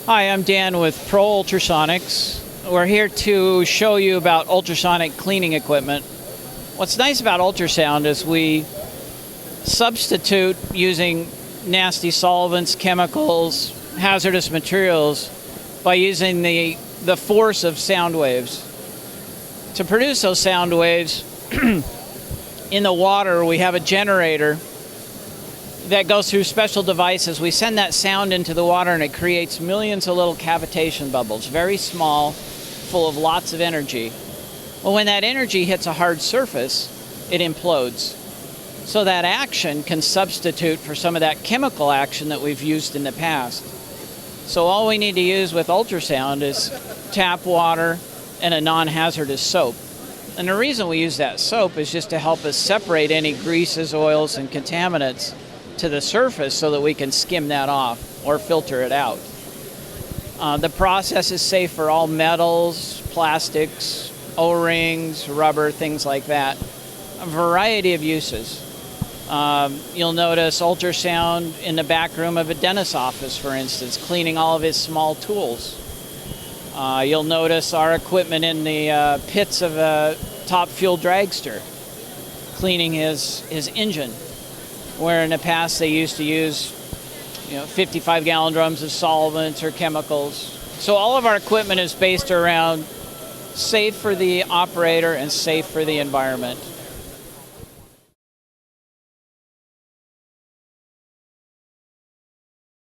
Hi, I'm Dan with Pro Ultrasonics. We're here to show you about ultrasonic cleaning equipment. What's nice about ultrasound is we substitute using nasty solvents, chemicals, hazardous materials by using the force of sound waves. To produce those sound waves, in the water we have a generator that goes through special devices. We send that sound into the water and it creates millions of little cavitation bubbles, very small, full of lots of energy. Well, when that energy hits a hard surface, it implodes. So that action can substitute for some of that chemical action that we've used in the past. So all we need to use with ultrasound is tap water and a non-hazardous soap. And the reason we use that soap is just to help us separate any greases, oils, and contaminants to the surface so that we can skim that off or filter it out. The process is safe for all metals, plastics, O-rings, rubber, things like that. A variety of uses. You'll notice ultrasound in the back room of a dentist's office, for instance, cleaning all of his small tools. You'll notice our equipment in the pits of a top fuel dragster, cleaning his engine, where in the past they used to use 55-gallon drums of solvents or chemicals. So all of our equipment is based around safe for the operator and safe for the environment.